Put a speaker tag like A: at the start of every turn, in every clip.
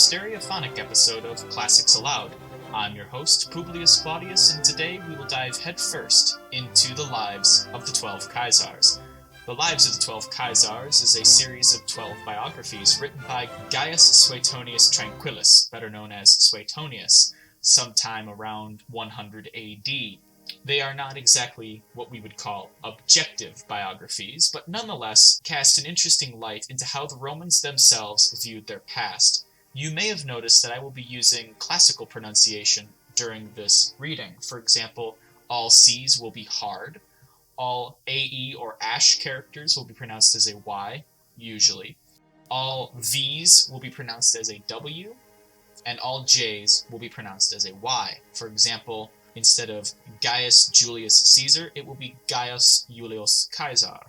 A: stereophonic episode of Classics Aloud. I'm your host, Publius Claudius, and today we will dive headfirst into the lives of the 12 Caesars. The Lives of the 12 Caesars is a series of 12 biographies written by Gaius Suetonius Tranquillus, better known as Suetonius, sometime around 100 AD. They are not exactly what we would call objective biographies, but nonetheless cast an interesting light into how the Romans themselves viewed their past. You may have noticed that I will be using classical pronunciation during this reading. For example, all C's will be hard, all AE or ash characters will be pronounced as a Y, usually. All V's will be pronounced as a W, and all J's will be pronounced as a Y. For example, instead of Gaius Julius Caesar, it will be Gaius Julius Caesar.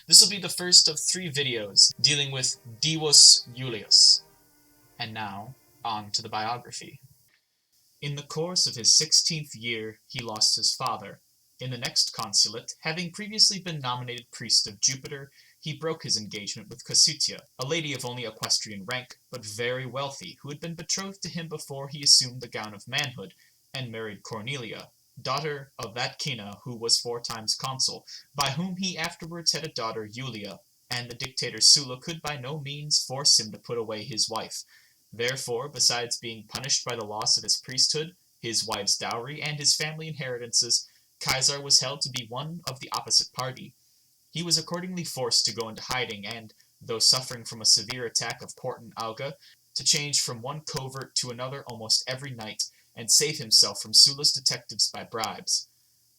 A: This will be the first of 3 videos dealing with Divus Julius. And now, on to the biography. In the course of his 16th year, he lost his father. In the next consulate, having previously been nominated priest of Jupiter, he broke his engagement with Cossutia, a lady of only equestrian rank, but very wealthy, who had been betrothed to him before he assumed the gown of manhood, and married Cornelia, daughter of that Cinna who was 4 times consul, by whom he afterwards had a daughter Julia, and the dictator Sulla could by no means force him to put away his wife. Therefore, besides being punished by the loss of his priesthood, his wife's dowry, and his family inheritances, Caesar was held to be one of the opposite party. He was accordingly forced to go into hiding, and, though suffering from a severe attack of Portin Auga, to change from one covert to another almost every night, and save himself from Sulla's detectives by bribes.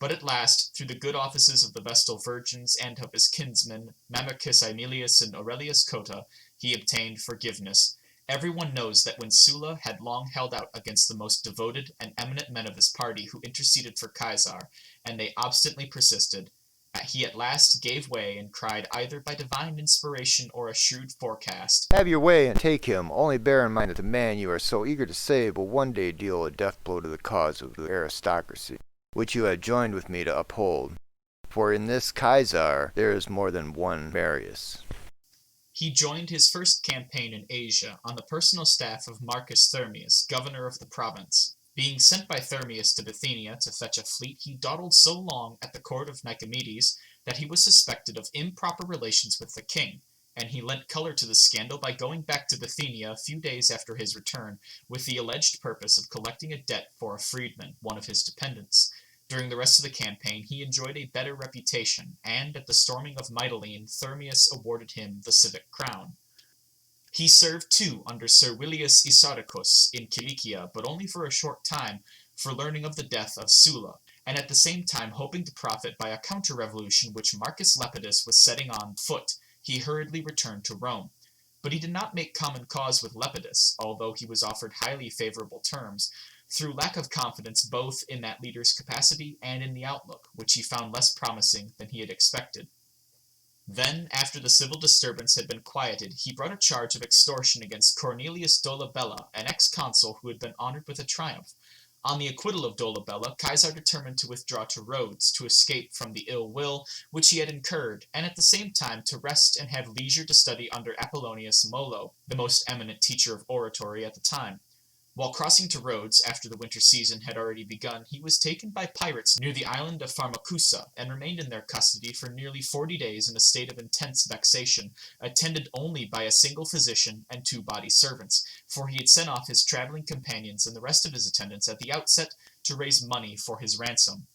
A: But at last, through the good offices of the Vestal Virgins and of his kinsmen, Mamercus Aemilius and Aurelius Cotta, he obtained forgiveness. Everyone knows that when Sulla had long held out against the most devoted and eminent men of his party who interceded for Caesar, and they obstinately persisted, he at last gave way and cried either by divine inspiration or a shrewd forecast,
B: "Have your way and take him, only bear in mind that the man you are so eager to save will one day deal a death blow to the cause of the aristocracy, which you have joined with me to uphold. For in this Caesar there is more than one Marius."
A: He joined his first campaign in Asia on the personal staff of Marcus Thermius, governor of the province. Being sent by Thermius to Bithynia to fetch a fleet, he dawdled so long at the court of Nicomedes that he was suspected of improper relations with the king, and he lent color to the scandal by going back to Bithynia a few days after his return, with the alleged purpose of collecting a debt for a freedman, one of his dependents. During the rest of the campaign, he enjoyed a better reputation, and at the storming of Mytilene, Thermius awarded him the civic crown. He served too under Servilius Isauricus in Cilicia, but only for a short time, for learning of the death of Sulla, and at the same time hoping to profit by a counter-revolution which Marcus Lepidus was setting on foot, he hurriedly returned to Rome. But he did not make common cause with Lepidus, although he was offered highly favorable terms, through lack of confidence both in that leader's capacity and in the outlook, which he found less promising than he had expected. Then, after the civil disturbance had been quieted, he brought a charge of extortion against Cornelius Dolabella, an ex-consul who had been honored with a triumph. On the acquittal of Dolabella, Caesar determined to withdraw to Rhodes, to escape from the ill will which he had incurred, and at the same time to rest and have leisure to study under Apollonius Molo, the most eminent teacher of oratory at the time. While crossing to Rhodes, after the winter season had already begun, he was taken by pirates near the island of Pharmacusa, and remained in their custody for nearly 40 days in a state of intense vexation, attended only by a single physician and 2 body servants, for he had sent off his traveling companions and the rest of his attendants at the outset to raise money for his ransom.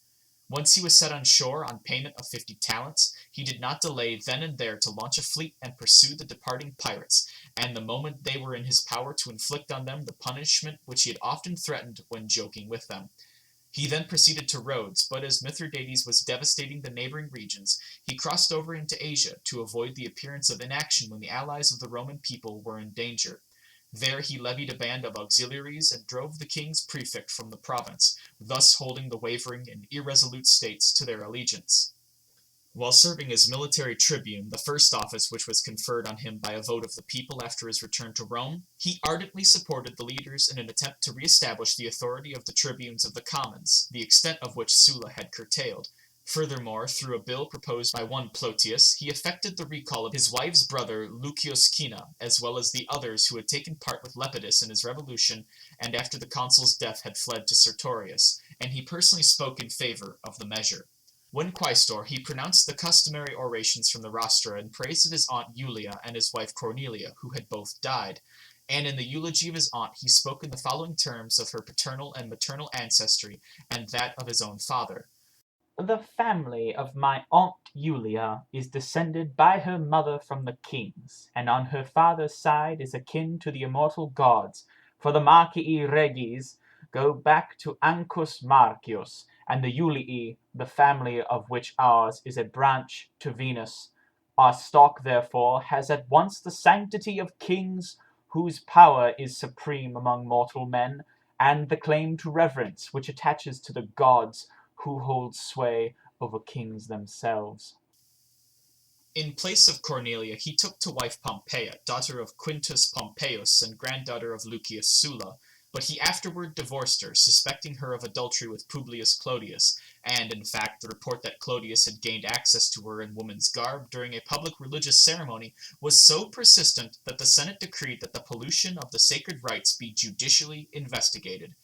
A: Once he was set on shore on payment of 50 talents, he did not delay then and there to launch a fleet and pursue the departing pirates, and the moment they were in his power to inflict on them the punishment which he had often threatened when joking with them. He then proceeded to Rhodes, but as Mithridates was devastating the neighboring regions, he crossed over into Asia to avoid the appearance of inaction when the allies of the Roman people were in danger. There he levied a band of auxiliaries and drove the king's prefect from the province, thus holding the wavering and irresolute states to their allegiance. While serving as military tribune, the first office which was conferred on him by a vote of the people after his return to Rome, he ardently supported the leaders in an attempt to re-establish the authority of the tribunes of the commons, the extent of which Sulla had curtailed, Furthermore, through a bill proposed by one Plotius, he effected the recall of his wife's brother Lucius Cinna, as well as the others who had taken part with Lepidus in his revolution and after the consul's death had fled to Sertorius, and he personally spoke in favor of the measure. When quaestor, he pronounced the customary orations from the rostra in praise of his aunt Julia and his wife Cornelia, who had both died, and in the eulogy of his aunt he spoke in the following terms of her paternal and maternal ancestry and that of his own father.
C: The family of my aunt Julia is descended by her mother from the kings, and on her father's side is akin to the immortal gods, for the Marcii Regis go back to Ancus Marcius, and the Julii, the family of which ours is a branch, to Venus. Our stock, therefore, has at once the sanctity of kings, whose power is supreme among mortal men, and the claim to reverence which attaches to the gods, who hold sway over kings themselves.
A: In place of Cornelia, he took to wife Pompeia, daughter of Quintus Pompeius and granddaughter of Lucius Sulla, but he afterward divorced her, suspecting her of adultery with Publius Clodius, and, in fact, the report that Clodius had gained access to her in woman's garb during a public religious ceremony was so persistent that the Senate decreed that the pollution of the sacred rites be judicially investigated.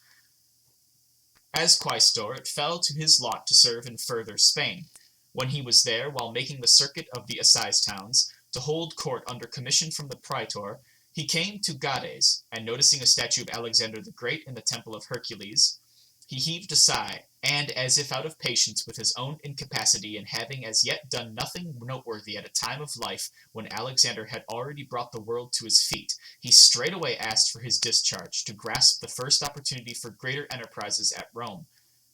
A: As quaestor, it fell to his lot to serve in further Spain. When he was there, while making the circuit of the assize towns, to hold court under commission from the praetor, he came to Gades, and noticing a statue of Alexander the Great in the temple of Hercules, he heaved a sigh, and, as if out of patience with his own incapacity in having as yet done nothing noteworthy at a time of life when Alexander had already brought the world to his feet, he straightway asked for his discharge, to grasp the first opportunity for greater enterprises at Rome.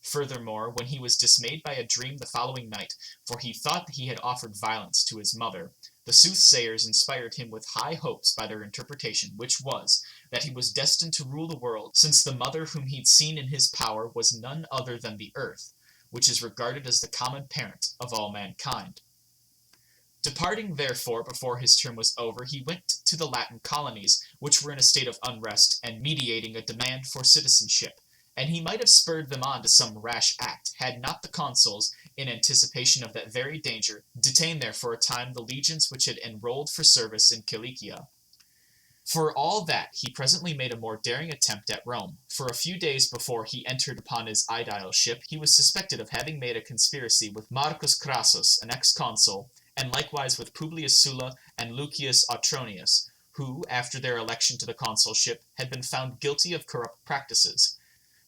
A: Furthermore, when he was dismayed by a dream the following night, for he thought that he had offered violence to his mother, the soothsayers inspired him with high hopes by their interpretation, which was, that he was destined to rule the world, since the mother whom he'd seen in his power was none other than the earth, which is regarded as the common parent of all mankind. Departing, therefore, before his term was over, he went to the Latin colonies, which were in a state of unrest, and meditating a demand for citizenship, and he might have spurred them on to some rash act, had not the consuls, in anticipation of that very danger, detained there for a time the legions which had enrolled for service in Cilicia. For all that, he presently made a more daring attempt at Rome. For a few days before he entered upon his aedile ship, he was suspected of having made a conspiracy with Marcus Crassus, an ex-consul, and likewise with Publius Sulla and Lucius Autronius, who, after their election to the consulship, had been found guilty of corrupt practices.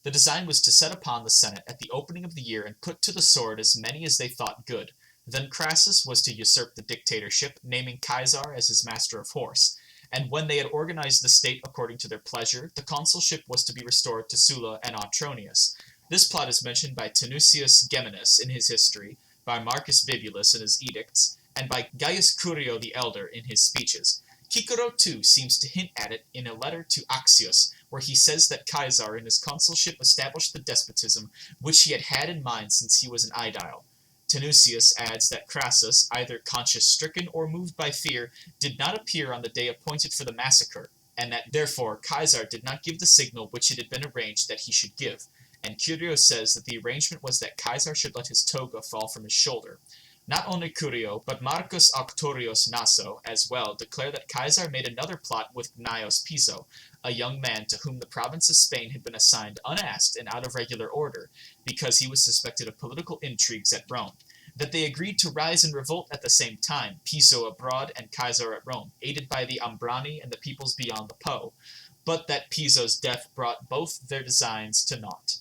A: The design was to set upon the Senate at the opening of the year and put to the sword as many as they thought good. Then Crassus was to usurp the dictatorship, naming Caesar as his master of horse, and when they had organized the state according to their pleasure, the consulship was to be restored to Sulla and Autronius. This plot is mentioned by Tanucius Geminus in his history, by Marcus Bibulus in his edicts, and by Gaius Curio the Elder in his speeches. Cicero, too, seems to hint at it in a letter to Axius, where he says that Caesar in his consulship established the despotism which he had had in mind since he was an aedile. Tanucius adds that Crassus, either conscience-stricken or moved by fear, did not appear on the day appointed for the massacre, and that therefore Caesar did not give the signal which it had been arranged that he should give, and Curio says that the arrangement was that Caesar should let his toga fall from his shoulder. Not only Curio, but Marcus Auctorius Naso, as well, declare that Caesar made another plot with Gnaeus Piso, a young man to whom the province of Spain had been assigned unasked and out of regular order, because he was suspected of political intrigues at Rome. That they agreed to rise in revolt at the same time, Piso abroad and Caesar at Rome, aided by the Ambrani and the peoples beyond the Po, but that Piso's death brought both their designs to naught.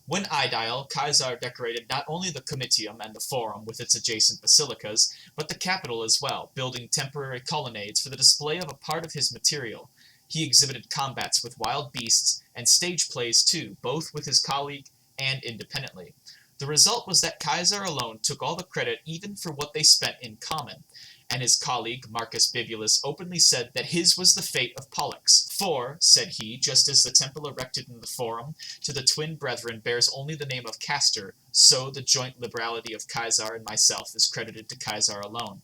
A: When aedile, Caesar decorated not only the Comitium and the Forum with its adjacent basilicas, but the Capitol as well, building temporary colonnades for the display of a part of his material. He exhibited combats with wild beasts, and stage plays too, both with his colleague and independently. The result was that Caesar alone took all the credit even for what they spent in common, and his colleague Marcus Bibulus openly said that his was the fate of Pollux. For, said he, just as the temple erected in the Forum to the twin brethren bears only the name of Castor, so the joint liberality of Caesar and myself is credited to Caesar alone.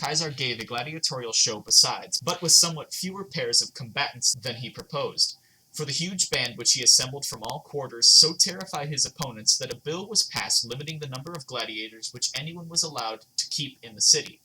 A: Caesar gave a gladiatorial show besides, but with somewhat fewer pairs of combatants than he proposed. For the huge band which he assembled from all quarters so terrified his opponents that a bill was passed limiting the number of gladiators which anyone was allowed to keep in the city.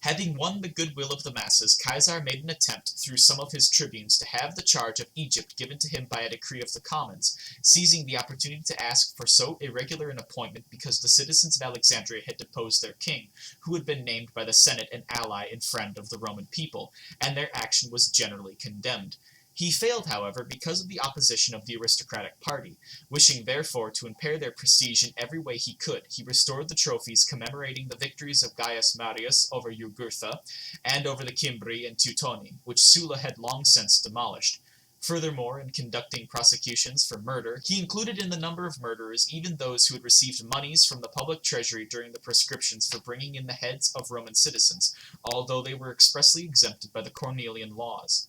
A: Having won the goodwill of the masses, Caesar made an attempt through some of his tribunes to have the charge of Egypt given to him by a decree of the commons, seizing the opportunity to ask for so irregular an appointment because the citizens of Alexandria had deposed their king, who had been named by the Senate an ally and friend of the Roman people, and their action was generally condemned. He failed, however, because of the opposition of the aristocratic party. Wishing therefore to impair their prestige in every way he could, he restored the trophies commemorating the victories of Gaius Marius over Jugurtha and over the Cimbri and Teutoni, which Sulla had long since demolished. Furthermore, in conducting prosecutions for murder, he included in the number of murderers even those who had received monies from the public treasury during the proscriptions for bringing in the heads of Roman citizens, although they were expressly exempted by the Cornelian laws.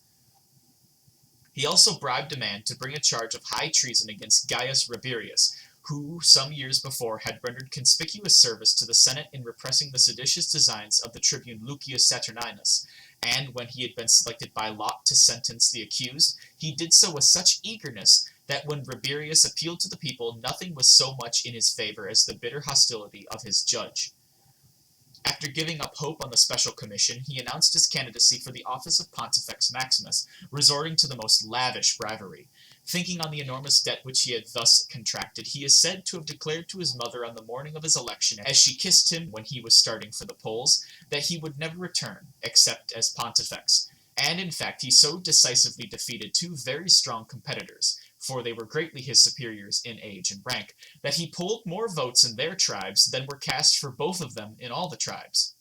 A: He also bribed a man to bring a charge of high treason against Gaius Rabirius, who some years before had rendered conspicuous service to the Senate in repressing the seditious designs of the tribune Lucius Saturninus, and when he had been selected by lot to sentence the accused, he did so with such eagerness that when Rabirius appealed to the people, nothing was so much in his favor as the bitter hostility of his judge. After giving up hope on the special commission, he announced his candidacy for the office of Pontifex Maximus, resorting to the most lavish bribery. Thinking on the enormous debt which he had thus contracted, he is said to have declared to his mother on the morning of his election, as she kissed him when he was starting for the polls, that he would never return, except as Pontifex. And in fact, he so decisively defeated two very strong competitors, for they were greatly his superiors in age and rank, that he polled more votes in their tribes than were cast for both of them in all the tribes.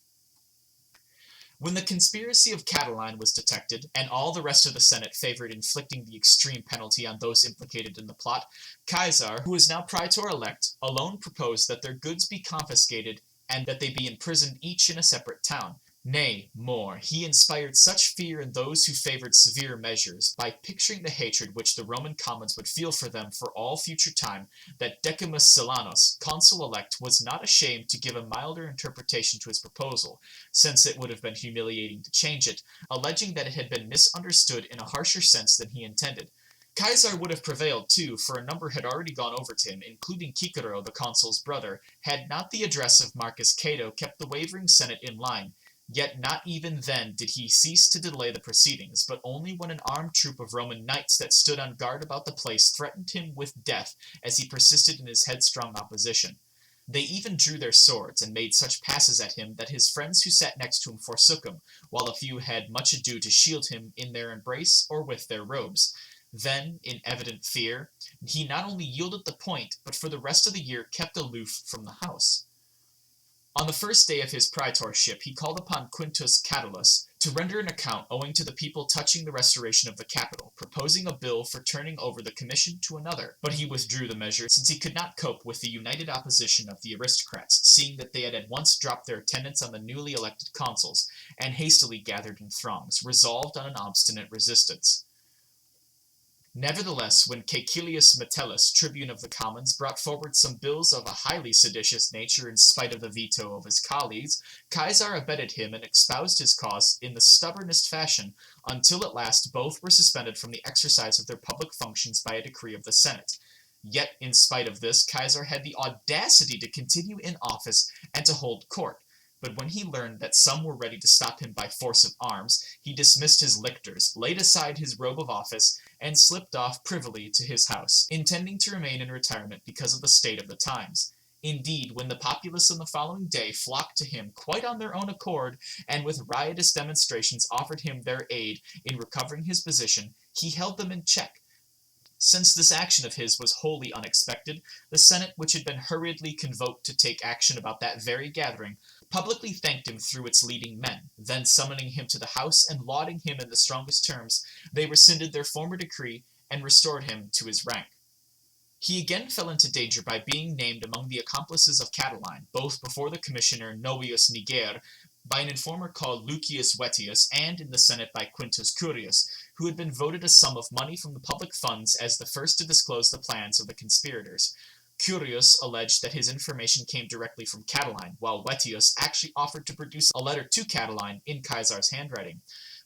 A: When the conspiracy of Catiline was detected, and all the rest of the Senate favored inflicting the extreme penalty on those implicated in the plot, Caesar, who was now praetor-elect, alone proposed that their goods be confiscated and that they be imprisoned each in a separate town. Nay, more, he inspired such fear in those who favored severe measures, by picturing the hatred which the Roman commons would feel for them for all future time, that Decimus Silanus, consul-elect, was not ashamed to give a milder interpretation to his proposal, since it would have been humiliating to change it, alleging that it had been misunderstood in a harsher sense than he intended. Caesar would have prevailed, too, for a number had already gone over to him, including Cicero, the consul's brother, had not the address of Marcus Cato kept the wavering Senate in line. Yet not even then did he cease to delay the proceedings, but only when an armed troop of Roman knights that stood on guard about the place threatened him with death as he persisted in his headstrong opposition. They even drew their swords and made such passes at him that his friends who sat next to him forsook him, while a few had much ado to shield him in their embrace or with their robes. Then, in evident fear, he not only yielded the point, but for the rest of the year kept aloof from the house. On the first day of his praetorship, he called upon Quintus Catulus to render an account owing to the people touching the restoration of the Capitol, proposing a bill for turning over the commission to another. But he withdrew the measure, since he could not cope with the united opposition of the aristocrats, seeing that they had at once dropped their attendance on the newly elected consuls, and hastily gathered in throngs, resolved on an obstinate resistance. Nevertheless, when Caecilius Metellus, tribune of the commons, brought forward some bills of a highly seditious nature in spite of the veto of his colleagues, Caesar abetted him and espoused his cause in the stubbornest fashion, until at last both were suspended from the exercise of their public functions by a decree of the Senate. Yet, in spite of this, Caesar had the audacity to continue in office and to hold court. But when he learned that some were ready to stop him by force of arms, he dismissed his lictors, laid aside his robe of office, and slipped off privily to his house, intending to remain in retirement because of the state of the times. Indeed, when the populace on the following day flocked to him quite on their own accord, and with riotous demonstrations offered him their aid in recovering his position, he held them in check. Since this action of his was wholly unexpected, the Senate, which had been hurriedly convoked to take action about that very gathering, publicly thanked him through its leading men. Then summoning him to the house and lauding him in the strongest terms, they rescinded their former decree and restored him to his rank. He again fell into danger by being named among the accomplices of Catiline, both before the commissioner Novius Niger, by an informer called Lucius Vettius, and in the Senate by Quintus Curius, who had been voted a sum of money from the public funds as the first to disclose the plans of the conspirators. Curius alleged that his information came directly from Catiline, while Vettius actually offered to produce a letter to Catiline in Caesar's handwriting.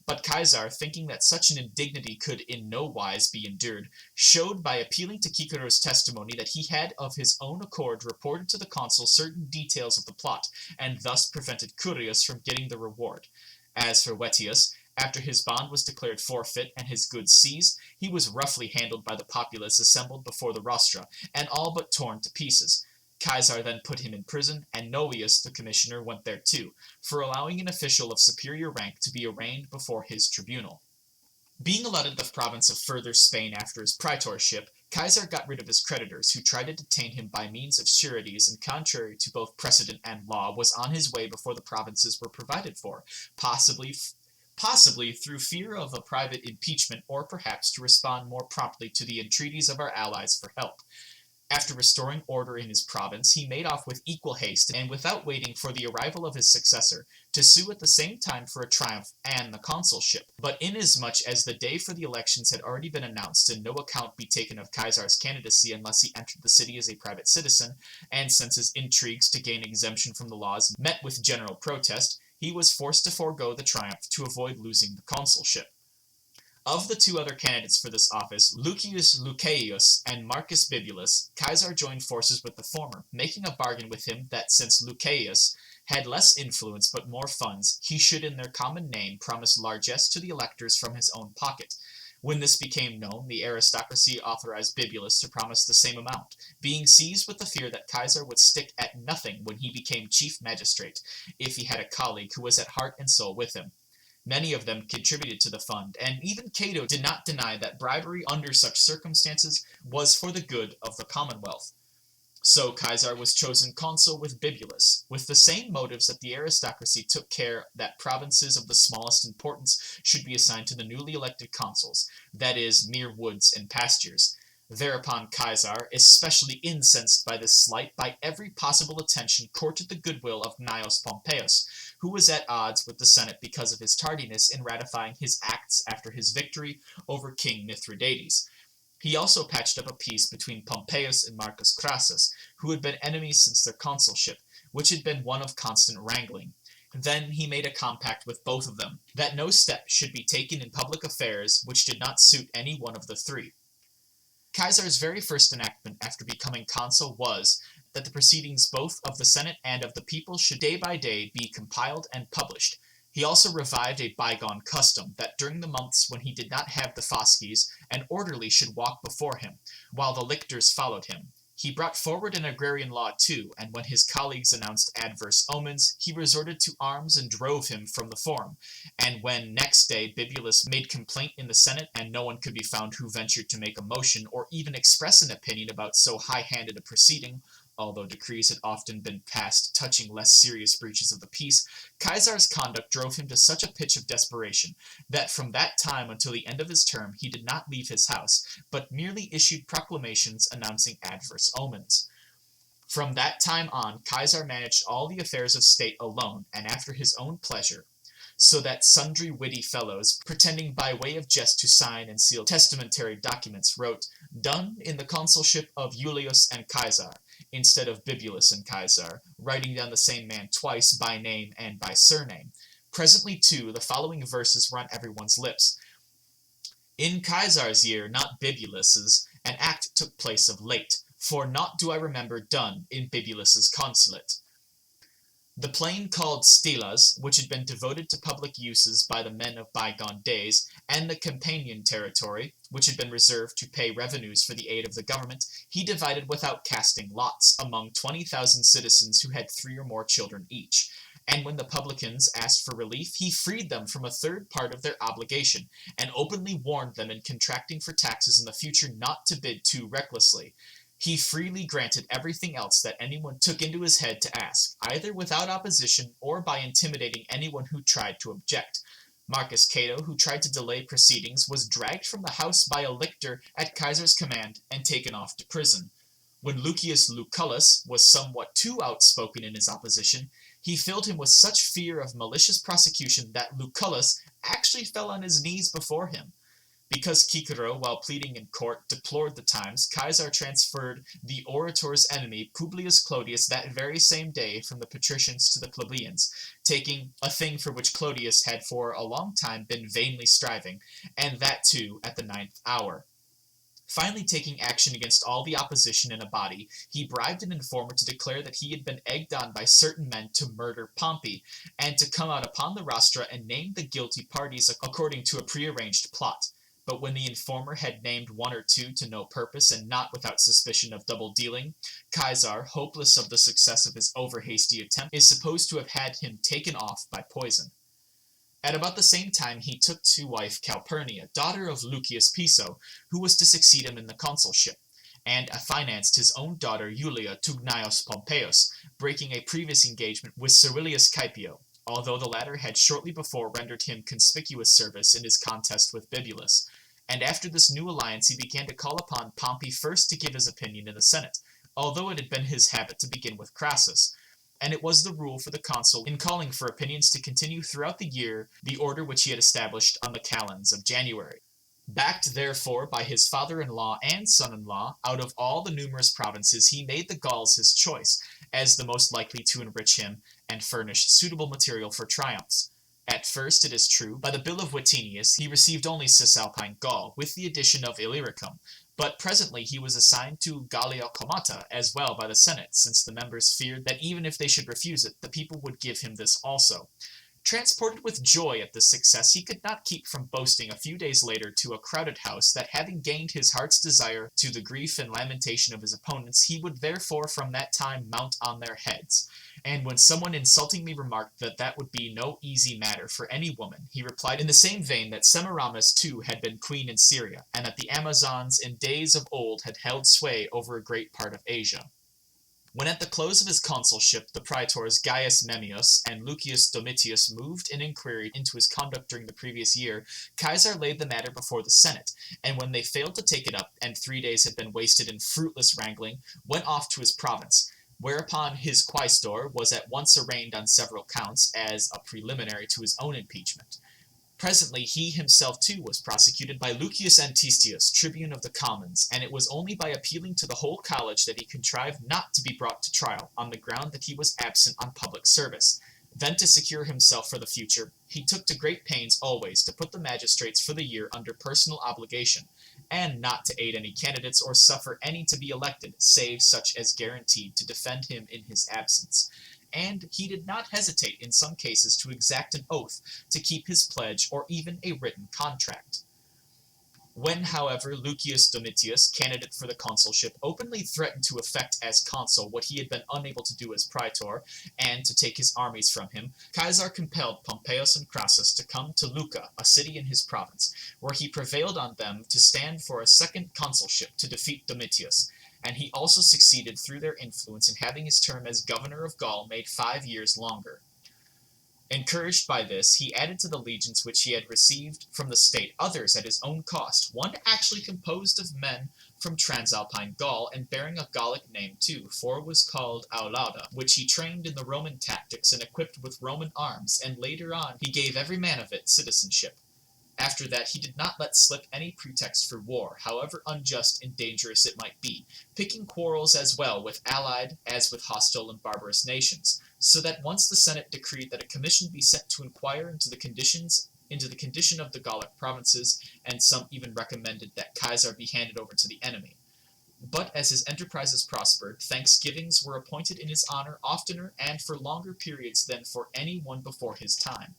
A: But Caesar, thinking that such an indignity could in no wise be endured, showed by appealing to Cicero's testimony that he had of his own accord reported to the consul certain details of the plot, and thus prevented Curius from getting the reward. As for Vettius, after his bond was declared forfeit and his goods seized, he was roughly handled by the populace assembled before the rostra, and all but torn to pieces. Caesar then put him in prison, and Novius, the commissioner, went there too, for allowing an official of superior rank to be arraigned before his tribunal. Being allotted the province of Further Spain after his praetorship, Caesar got rid of his creditors, who tried to detain him by means of sureties, and contrary to both precedent and law, was on his way before the provinces were provided for, possibly through fear of a private impeachment, or perhaps to respond more promptly to the entreaties of our allies for help. After restoring order in his province, he made off with equal haste, and without waiting for the arrival of his successor, to sue at the same time for a triumph and the consulship. But inasmuch as the day for the elections had already been announced, and no account be taken of Caesar's candidacy unless he entered the city as a private citizen, and since his intrigues to gain exemption from the laws met with general protest, he was forced to forego the triumph to avoid losing the consulship. Of the two other candidates for this office, Lucius Luceius and Marcus Bibulus, Caesar joined forces with the former, making a bargain with him that since Luceius had less influence but more funds, he should in their common name promise largesse to the electors from his own pocket. When this became known, the aristocracy authorized Bibulus to promise the same amount, being seized with the fear that Caesar would stick at nothing when he became chief magistrate, if he had a colleague who was at heart and soul with him. Many of them contributed to the fund, and even Cato did not deny that bribery under such circumstances was for the good of the commonwealth. So Caesar was chosen consul with Bibulus, with the same motives that the aristocracy took care that provinces of the smallest importance should be assigned to the newly elected consuls, that is, mere woods and pastures. Thereupon Caesar, especially incensed by this slight, by every possible attention courted the goodwill of Gnaeus Pompeius, who was at odds with the Senate because of his tardiness in ratifying his acts after his victory over King Mithridates. He also patched up a peace between Pompeius and Marcus Crassus, who had been enemies since their consulship, which had been one of constant wrangling. Then he made a compact with both of them, that no step should be taken in public affairs which did not suit any one of the three. Caesar's very first enactment after becoming consul was that the proceedings both of the Senate and of the people should day by day be compiled and published. He also revived a bygone custom that during the months when he did not have the fasces, an orderly should walk before him, while the lictors followed him. He brought forward an agrarian law too, and when his colleagues announced adverse omens, he resorted to arms and drove him from the forum. And when next day Bibulus made complaint in the Senate, and no one could be found who ventured to make a motion or even express an opinion about so high-handed a proceeding, although decrees had often been passed touching less serious breaches of the peace, Caesar's conduct drove him to such a pitch of desperation that from that time until the end of his term he did not leave his house, but merely issued proclamations announcing adverse omens. From that time on, Caesar managed all the affairs of state alone, and after his own pleasure, so that sundry witty fellows, pretending by way of jest to sign and seal testamentary documents, wrote, "Done in the consulship of Julius and Caesar," instead of Bibulus and Caesar, writing down the same man twice by name and by surname. Presently, too, the following verses were on everyone's lips. "In Caesar's year, not Bibulus's, an act took place of late, for naught do I remember done in Bibulus's consulate. The plain called Stylas, which had been devoted to public uses by the men of bygone days, and the Campanian territory, which had been reserved to pay revenues for the aid of the government, he divided without casting lots among 20,000 citizens who had 3 or more children each. And when the publicans asked for relief, he freed them from a third part of their obligation, and openly warned them in contracting for taxes in the future not to bid too recklessly. He freely granted everything else that anyone took into his head to ask, either without opposition or by intimidating anyone who tried to object. Marcus Cato, who tried to delay proceedings, was dragged from the house by a lictor at Caesar's command and taken off to prison. When Lucius Lucullus was somewhat too outspoken in his opposition, he filled him with such fear of malicious prosecution that Lucullus actually fell on his knees before him. Because Cicero, while pleading in court, deplored the times, Caesar transferred the orator's enemy Publius Clodius that very same day from the patricians to the plebeians, taking a thing for which Clodius had for a long time been vainly striving, and that too at the 9th hour. Finally taking action against all the opposition in a body, he bribed an informer to declare that he had been egged on by certain men to murder Pompey, and to come out upon the rostra and name the guilty parties according to a prearranged plot. But when the informer had named one or two to no purpose and not without suspicion of double dealing, Caesar, hopeless of the success of his over-hasty attempt, is supposed to have had him taken off by poison. At about the same time he took to wife Calpurnia, daughter of Lucius Piso, who was to succeed him in the consulship, and affianced his own daughter Julia to Gaius Pompeius, breaking a previous engagement with Servilius Caepio, although the latter had shortly before rendered him conspicuous service in his contest with Bibulus. And after this new alliance he began to call upon Pompey first to give his opinion in the Senate, although it had been his habit to begin with Crassus, and it was the rule for the consul in calling for opinions to continue throughout the year the order which he had established on the calends of January. Backed therefore by his father-in-law and son-in-law, out of all the numerous provinces he made the Gauls his choice, as the most likely to enrich him and furnish suitable material for triumphs. At first, it is true, by the bill of Vatinius he received only Cisalpine Gaul, with the addition of Illyricum, but presently he was assigned to Gallia Comata as well by the Senate, since the members feared that even if they should refuse it, the people would give him this also. Transported with joy at this success, he could not keep from boasting a few days later to a crowded house that having gained his heart's desire to the grief and lamentation of his opponents, he would therefore from that time mount on their heads. And when someone insultingly remarked that that would be no easy matter for any woman, he replied in the same vein that Semiramis too had been queen in Syria, and that the Amazons in days of old had held sway over a great part of Asia. When at the close of his consulship the praetors Gaius Memmius and Lucius Domitius moved in inquiry into his conduct during the previous year, Caesar laid the matter before the Senate, and when they failed to take it up, and 3 days had been wasted in fruitless wrangling, went off to his province, whereupon his quaestor was at once arraigned on several counts as a preliminary to his own impeachment. Presently he himself too was prosecuted by Lucius Antistius, tribune of the commons, and it was only by appealing to the whole college that he contrived not to be brought to trial, on the ground that he was absent on public service. Then to secure himself for the future, he took to great pains always to put the magistrates for the year under personal obligation, and not to aid any candidates or suffer any to be elected, save such as guaranteed to defend him in his absence. And he did not hesitate in some cases to exact an oath to keep his pledge or even a written contract. When, however, Lucius Domitius, candidate for the consulship, openly threatened to effect as consul what he had been unable to do as praetor, and to take his armies from him, Caesar compelled Pompeius and Crassus to come to Lucca, a city in his province, where he prevailed on them to stand for a second consulship to defeat Domitius, and he also succeeded through their influence in having his term as governor of Gaul made 5 years longer. Encouraged by this, he added to the legions which he had received from the state others at his own cost, one actually composed of men from Transalpine Gaul, and bearing a Gallic name too, for it was called Aloud, which he trained in the Roman tactics and equipped with Roman arms, and later on he gave every man of it citizenship. After that he did not let slip any pretext for war, however unjust and dangerous it might be, picking quarrels as well with allied as with hostile and barbarous nations, so that once the Senate decreed that a commission be sent to inquire into the condition of the Gallic provinces, and some even recommended that Caesar be handed over to the enemy. But as his enterprises prospered, thanksgivings were appointed in his honor oftener and for longer periods than for any one before his time.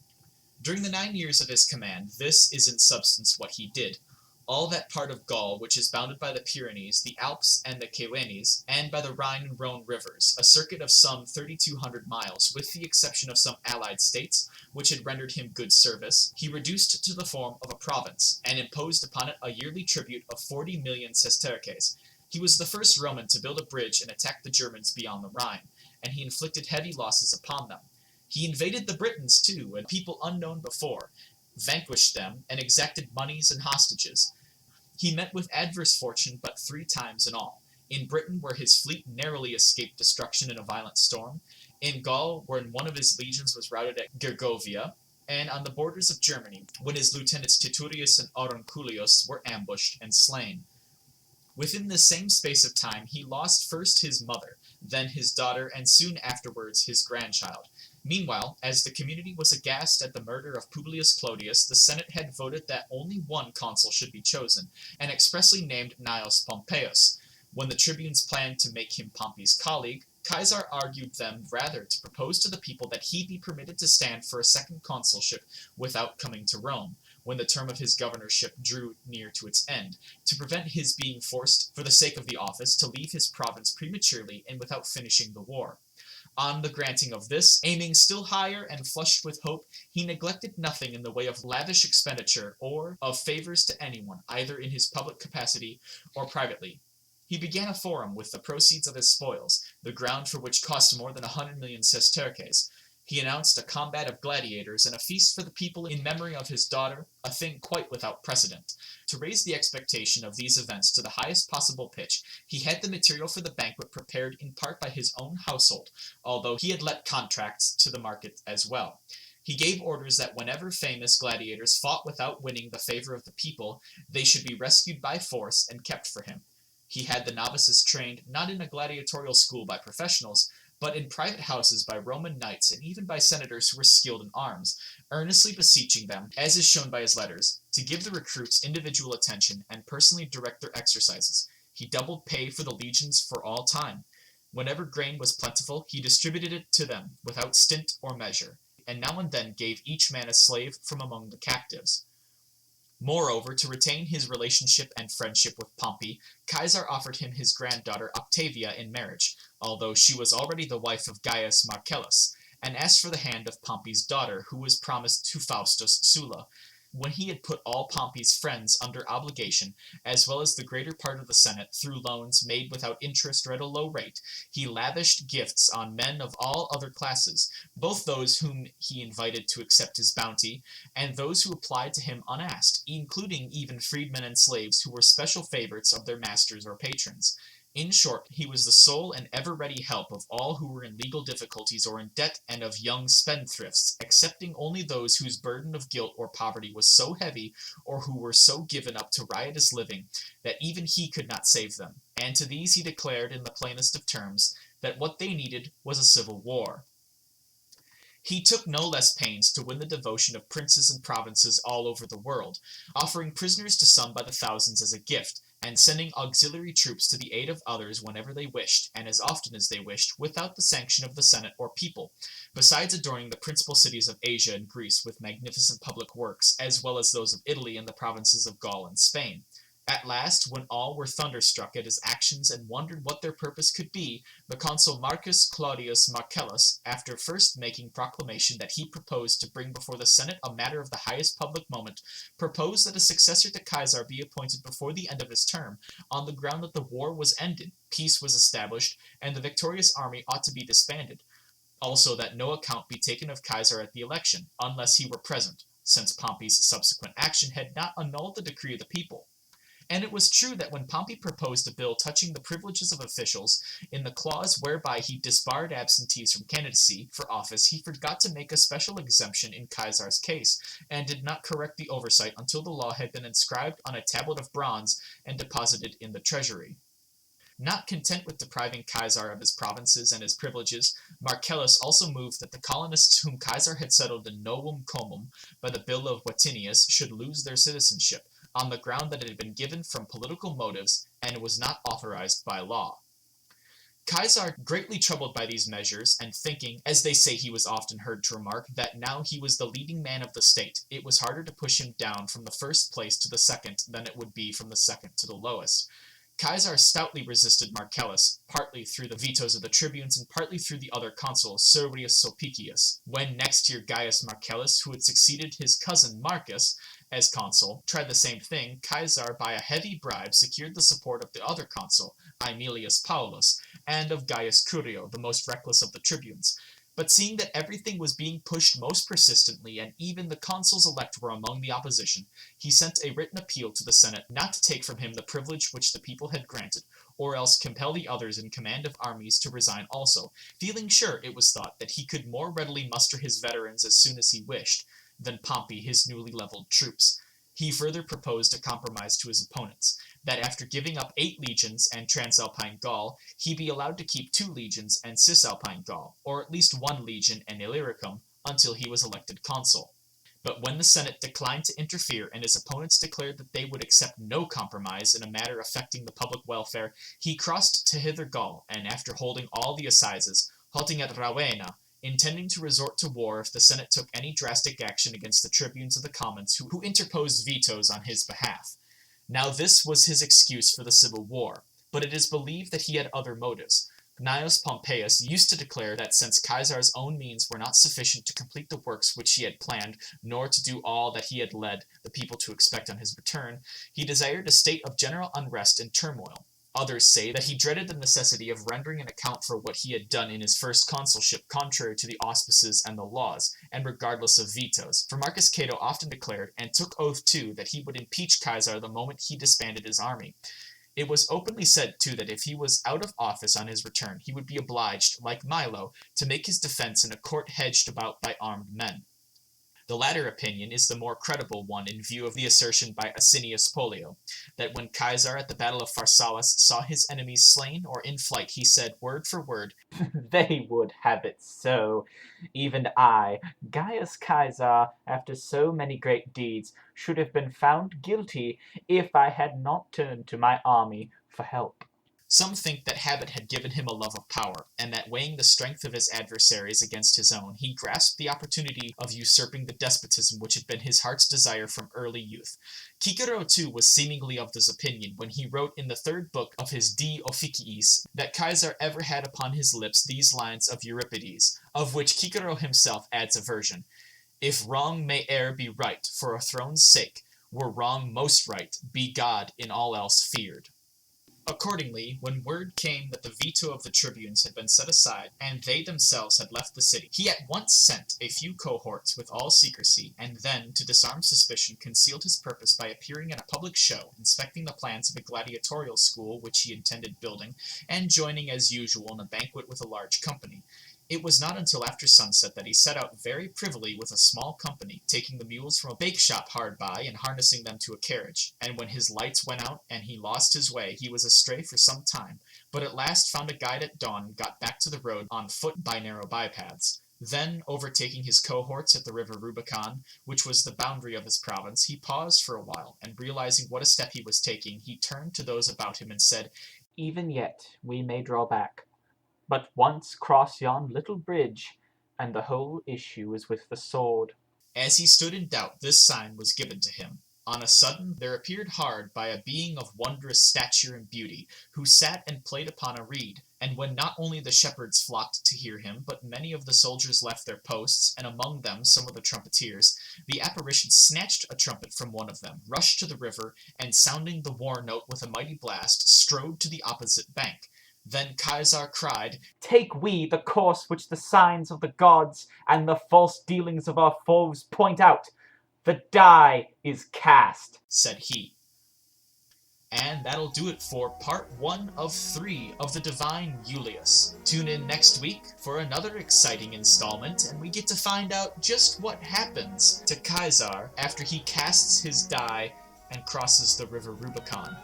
A: During the 9 years of his command, this is in substance what he did. All that part of Gaul which is bounded by the Pyrenees, the Alps, and the Cevennes, and by the Rhine and Rhone rivers, a circuit of some 3,200 miles, with the exception of some allied states, which had rendered him good service, he reduced to the form of a province, and imposed upon it a yearly tribute of 40 million sesterces. He was the first Roman to build a bridge and attack the Germans beyond the Rhine, and he inflicted heavy losses upon them. He invaded the Britons too, a people unknown before, vanquished them, and exacted moneys and hostages. He met with adverse fortune but 3 times in all. In Britain, where his fleet narrowly escaped destruction in a violent storm. In Gaul, where one of his legions was routed at Gergovia. and on the borders of Germany, when his lieutenants Titurius and Aurunculeius were ambushed and slain. Within the same space of time he lost first his mother, then his daughter, and soon afterwards his grandchild. Meanwhile, as the community was aghast at the murder of Publius Clodius, the Senate had voted that only one consul should be chosen, and expressly named Gnaeus Pompeius. When the tribunes planned to make him Pompey's colleague, Caesar argued them rather to propose to the people that he be permitted to stand for a second consulship without coming to Rome, when the term of his governorship drew near to its end, to prevent his being forced, for the sake of the office, to leave his province prematurely and without finishing the war. On the granting of this, aiming still higher and flushed with hope, he neglected nothing in the way of lavish expenditure or of favors to anyone, either in his public capacity or privately. He began a forum with the proceeds of his spoils, the ground for which cost more than 100 million sesterces. He announced a combat of gladiators and a feast for the people in memory of his daughter, a thing quite without precedent. To raise the expectation of these events to the highest possible pitch, he had the material for the banquet prepared in part by his own household, although he had let contracts to the market as well. He gave orders that whenever famous gladiators fought without winning the favor of the people, they should be rescued by force and kept for him. He had the novices trained not in a gladiatorial school by professionals, but in private houses by Roman knights and even by senators who were skilled in arms, earnestly beseeching them, as is shown by his letters, to give the recruits individual attention and personally direct their exercises. He doubled pay for the legions for all time. Whenever grain was plentiful, he distributed it to them without stint or measure, and now and then gave each man a slave from among the captives. Moreover, to retain his relationship and friendship with Pompey, Caesar offered him his granddaughter Octavia in marriage, although she was already the wife of Gaius Marcellus, and asked for the hand of Pompey's daughter, who was promised to Faustus Sulla. When he had put all Pompey's friends under obligation, as well as the greater part of the Senate, through loans made without interest or at a low rate, he lavished gifts on men of all other classes, both those whom he invited to accept his bounty, and those who applied to him unasked, including even freedmen and slaves who were special favorites of their masters or patrons. In short, he was the sole and ever-ready help of all who were in legal difficulties or in debt, and of young spendthrifts, excepting only those whose burden of guilt or poverty was so heavy, or who were so given up to riotous living, that even he could not save them. And to these he declared in the plainest of terms, that what they needed was a civil war. He took no less pains to win the devotion of princes and provinces all over the world, offering prisoners to some by the thousands as a gift, and sending auxiliary troops to the aid of others whenever they wished, and as often as they wished, without the sanction of the Senate or people, besides adorning the principal cities of Asia and Greece with magnificent public works, as well as those of Italy and the provinces of Gaul and Spain. At last, when all were thunderstruck at his actions and wondered what their purpose could be, the consul Marcus Claudius Marcellus, after first making proclamation that he proposed to bring before the Senate a matter of the highest public moment, proposed that a successor to Caesar be appointed before the end of his term, on the ground that the war was ended, peace was established, and the victorious army ought to be disbanded. Also that no account be taken of Caesar at the election, unless he were present, since Pompey's subsequent action had not annulled the decree of the people. And it was true that when Pompey proposed a bill touching the privileges of officials, in the clause whereby he disbarred absentees from candidacy for office, he forgot to make a special exemption in Caesar's case, and did not correct the oversight until the law had been inscribed on a tablet of bronze and deposited in the treasury. Not content with depriving Caesar of his provinces and his privileges, Marcellus also moved that the colonists whom Caesar had settled in Novum Comum by the bill of Vatinius should lose their citizenship, on the ground that it had been given from political motives and was not authorized by law. Caesar, greatly troubled by these measures, and thinking, as they say he was often heard to remark, that now he was the leading man of the state, it was harder to push him down from the first place to the second than it would be from the second to the lowest. Caesar stoutly resisted Marcellus, partly through the vetoes of the tribunes and partly through the other consul, Servius Sulpicius. When next year Gaius Marcellus, who had succeeded his cousin Marcus as consul, tried the same thing, Caesar by a heavy bribe secured the support of the other consul, Aemilius Paulus, and of Gaius Curio, the most reckless of the tribunes. But seeing that everything was being pushed most persistently, and even the consuls elect were among the opposition, he sent a written appeal to the Senate not to take from him the privilege which the people had granted, or else compel the others in command of armies to resign also, feeling sure, it was thought, that he could more readily muster his veterans as soon as he wished. than Pompey his newly leveled troops. He further proposed a compromise to his opponents, that after giving up 8 legions and Transalpine Gaul, he be allowed to keep 2 legions and Cisalpine Gaul, or at least 1 legion and Illyricum, until he was elected consul. But when the Senate declined to interfere and his opponents declared that they would accept no compromise in a matter affecting the public welfare, he crossed to hither Gaul, and after holding all the assizes, halting at Ravenna, intending to resort to war if the Senate took any drastic action against the tribunes of the commons who interposed vetoes on his behalf. Now this was his excuse for the civil war, but it is believed that he had other motives. Gnaeus Pompeius used to declare that since Caesar's own means were not sufficient to complete the works which he had planned, nor to do all that he had led the people to expect on his return, he desired a state of general unrest and turmoil. Others say that he dreaded the necessity of rendering an account for what he had done in his first consulship contrary to the auspices and the laws, and regardless of vetoes. For Marcus Cato often declared, and took oath too, that he would impeach Caesar the moment he disbanded his army. It was openly said, too, that if he was out of office on his return, he would be obliged, like Milo, to make his defense in a court hedged about by armed men. The latter opinion is the more credible one in view of the assertion by Asinius Pollio, that when Caesar at the battle of Pharsalus saw his enemies slain or in flight, he said, word for word,
C: They would have it so. Even I, Gaius Caesar, after so many great deeds, should have been found guilty if I had not turned to my army for help.
A: Some think that habit had given him a love of power, and that weighing the strength of his adversaries against his own, he grasped the opportunity of usurping the despotism which had been his heart's desire from early youth. Cicero, too, was seemingly of this opinion when he wrote in the 3rd book of his De Officiis that Caesar ever had upon his lips these lines of Euripides, of which Cicero himself adds a version. If wrong may e'er be right for a throne's sake, were wrong most right, be God in all else feared. Accordingly, when word came that the veto of the tribunes had been set aside, and they themselves had left the city, he at once sent a few cohorts with all secrecy, and then, to disarm suspicion, concealed his purpose by appearing at a public show, inspecting the plans of a gladiatorial school which he intended building, and joining as usual in a banquet with a large company. It was not until after sunset that he set out very privily with a small company, taking the mules from a bake shop hard by and harnessing them to a carriage. And when his lights went out and he lost his way, he was astray for some time, but at last found a guide at dawn and got back to the road on foot by narrow bypaths. Then, overtaking his cohorts at the river Rubicon, which was the boundary of his province, he paused for a while, and realizing what a step he was taking, he turned to those about him and said,
C: Even yet we may draw back. But once cross yon little bridge, and the whole issue is with the sword.
A: As he stood in doubt, this sign was given to him. On a sudden there appeared hard by a being of wondrous stature and beauty, who sat and played upon a reed. And when not only the shepherds flocked to hear him, but many of the soldiers left their posts, and among them some of the trumpeters, the apparition snatched a trumpet from one of them, rushed to the river, and sounding the war note with a mighty blast, strode to the opposite bank. Then Caesar cried,
C: Take we the course which the signs of the gods and the false dealings of our foes point out. The die is cast,
A: said he. And that'll do it for part 1 of 3 of the Divine Julius. Tune in next week for another exciting installment, and we get to find out just what happens to Caesar after he casts his die and crosses the river Rubicon.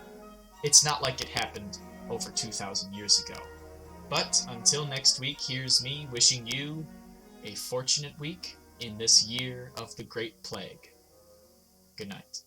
A: It's not like it happened over 2,000 years ago. But until next week, here's me wishing you a fortunate week in this year of the Great Plague. Good night.